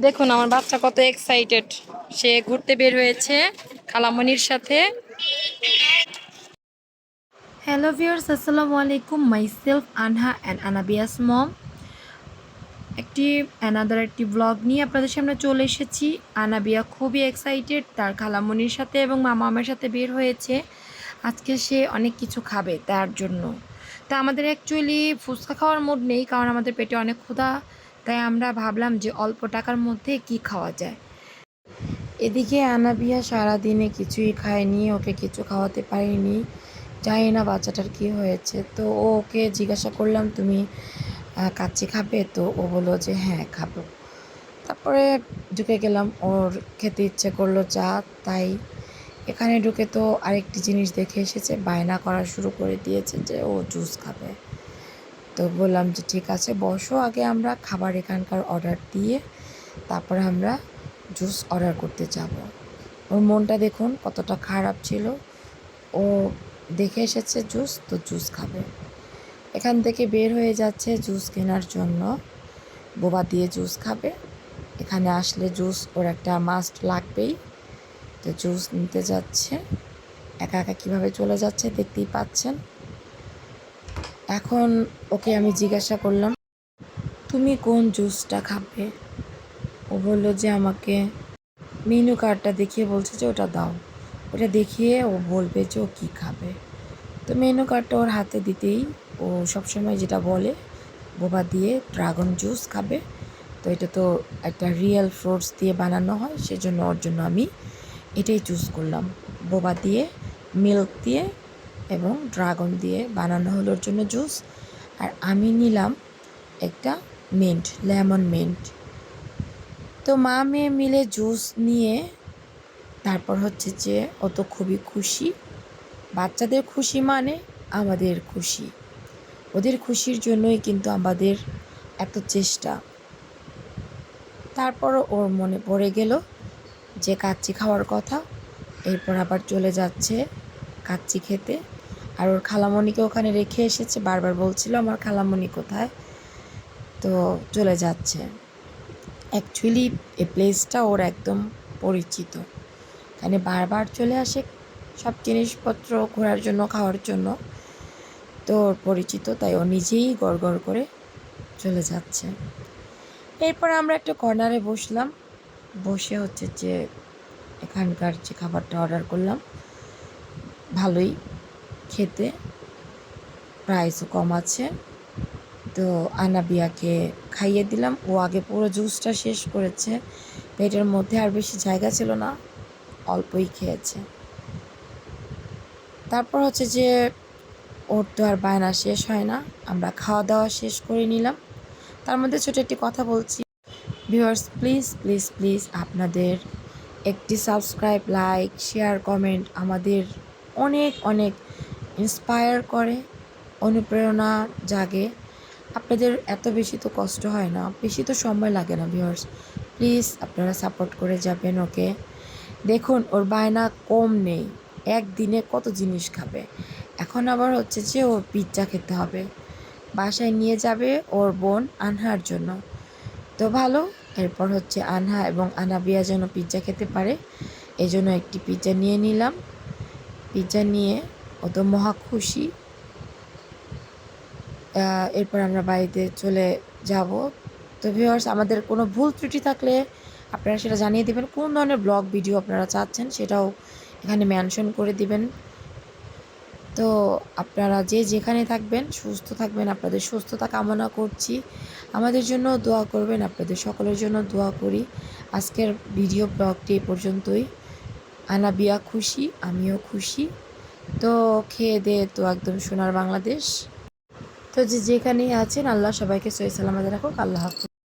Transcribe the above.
দেখুন আমার বাচ্চা কত এক্সাইটেড, সে ঘুরতে বের হয়েছে খালামণির সাথে। হ্যালো ভিউয়ার্স, আসসালামু আলাইকুম। মাইসেলফ আনহা অ্যান্ড আনাবিয়াস মম একটি ব্লগ নিয়ে আপনাদের সামনে চলে এসেছি। আনাবিয়া খুবই এক্সাইটেড, তার খালামণির সাথে এবং মামার সাথে বের হয়েছে। আজকে সে অনেক কিছু খাবে তার জন্য। তা আমাদের অ্যাকচুয়ালি ফুচকা খাওয়ার মুড নেই, কারণ আমাদের পেটে অনেক ক্ষুধা। তাই আমরা ভাবলাম যে অল্প টাকার মধ্যে কি খাওয়া যায়। এদিকে আনাবিয়া সারাদিনে কিছুই খায়নি, ওকে কিছু খাওয়াতে পারিনি। জানি না বাচ্চাটার কি হয়েছে। তো ওকে জিজ্ঞাসা করলাম, তুমি কাচ্চি খাবে? তো ও বললো যে হ্যাঁ খাবো। তারপরে ঢুকে গেলাম, ওর খেতে ইচ্ছে করলো চা। তাই এখানে ঢুকে তো আরেকটি জিনিস দেখে এসেছে, বায়না করা শুরু করে দিয়েছে যে ও জুস খাবে। তো বললাম যে ঠিক আছে বসো, আগে আমরা খাবার এখানকার অর্ডার দিয়ে তারপরে আমরা জুস অর্ডার করতে যাব। ওর মনটা দেখুন কতটা খারাপ ছিল। ও দেখে এসেছে জুস, তো জুস খাবে। এখান থেকে বের হয়ে যাচ্ছে জুস কেনার জন্য, বোবা দিয়ে জুস খাবে। এখানে আসলে জুস ওর একটা মাস্ট লাগবেই। তো জুস নিতে যাচ্ছে, একা একা কীভাবে চলে যাচ্ছে দেখতেই পাচ্ছেন। এখন ওকে আমি জিজ্ঞাসা করলাম, তুমি কোন জুসটা খাবে? ও বললো যে আমাকে মেনু কার্ডটা দেখিয়ে বলছে যে ওটা দাও। ওটা দেখিয়ে ও বলবে যে ও কী খাবে। তো মেনু কার্ডটা ওর হাতে দিতেই ও সবসময় যেটা বলে, বোবা দিয়ে ড্রাগন জুস খাবে। তো এটা তো একটা রিয়েল ফ্রুটস দিয়ে বানানো হয়, সেজন্য ওর জন্য আমি এটাই চুজ করলাম। বোবা দিয়ে, মিল্ক দিয়ে এবং ড্রাগন দিয়ে বানানো হলো ওর জন্য জুস। আর আমি নিলাম একটা লেমন মিন্ট। তো মা মেয়ে মিলে জুস নিয়ে তারপর হচ্ছে যে ও তো খুবই খুশি। বাচ্চাদের খুশি মানে আমাদের খুশি, ওদের খুশির জন্যই কিন্তু আমাদের এত চেষ্টা। তারপরও ওর মনে পড়ে গেল যে কাচ্চি খাওয়ার কথা। এরপর আবার চলে যাচ্ছে কাচ্চি খেতে। আর ওর খালামণিকে ওখানে রেখে এসেছে, বারবার বলছিল আমার খালামণি কোথায়। তো চলে যাচ্ছে। অ্যাকচুয়ালি এই প্লেসটা ওর একদম পরিচিত, এখানে বারবার চলে আসে সব জিনিসপত্র ঘোরার জন্য, খাওয়ার জন্য। তো ওর পরিচিত, তাই ও নিজেই গড় করে চলে যাচ্ছে। এরপর আমরা একটা কর্নারে বসলাম, বসে হচ্ছে যে এখানকার যে খাবারটা অর্ডার করলাম, ভালোই খেতে, প্রাইসও কম আছে। তো আনাবিয়াকে খাইয়ে দিলাম। ও আগে পুরো জুসটা শেষ করেছে, পেটের মধ্যে আর বেশি জায়গা ছিল না, অল্পই খেয়েছে। তারপর হচ্ছে যে ওর তো আর বায়না শেষ হয় না, আমরা খাওয়া দাওয়া শেষ করে নিলাম। তার মধ্যে ছোটো একটি কথা বলছি, ভিউয়ার্স প্লিজ প্লিজ প্লিজ আপনাদের একটি সাবস্ক্রাইব, লাইক, শেয়ার, কমেন্ট আমাদের অনেক অনেক ইন্সপায়ার করে, অনুপ্রেরণা জাগে। আপনাদের এত বেশি তো কষ্ট হয় না, বেশি তো সময় লাগে না। ভিউয়ার্স প্লিজ আপনারা সাপোর্ট করে যাবেন ওকে। দেখুন ওর বায়না কম নেই, একদিনে কত জিনিস খাবে। এখন আবার হচ্ছে যে ওর পিৎজা খেতে হবে, বাসায় নিয়ে যাবে ওর বোন আনহার জন্য। তো ভালো, এরপর হচ্ছে আনহা এবং আনাবিয়া যেন পিৎজা খেতে পারে, এই জন্য একটি পিৎজা নিয়ে নিলাম। পিৎজা নিয়ে ও তো মহা খুশি। এরপর আমরা বাড়িতে চলে যাব। তো ভিউয়ার্স আমাদের কোনো ভুল ত্রুটি থাকলে আপনারা সেটা জানিয়ে দেবেন, কোন ধরনের ব্লগ ভিডিও আপনারা চাচ্ছেন সেটাও এখানে মেনশন করে দিবেন। তো আপনারা যে যেখানে থাকবেন সুস্থ থাকবেন, আপনাদের সুস্থতা কামনা করছি। আমাদের জন্য দোয়া করবেন, আপনাদের সকলের জন্য দোয়া করি। আজকের ভিডিও ব্লগটি এ পর্যন্তই। আনাবিয়া খুশি, আমিও খুশি। তো খেয়ে দিয়ে তো একদম সোনার বাংলাদেশ। তো যেখানেই আছেন আল্লাহ সবাইকে সহি সালামতে রাখুক। আল্লাহ হাফেজ।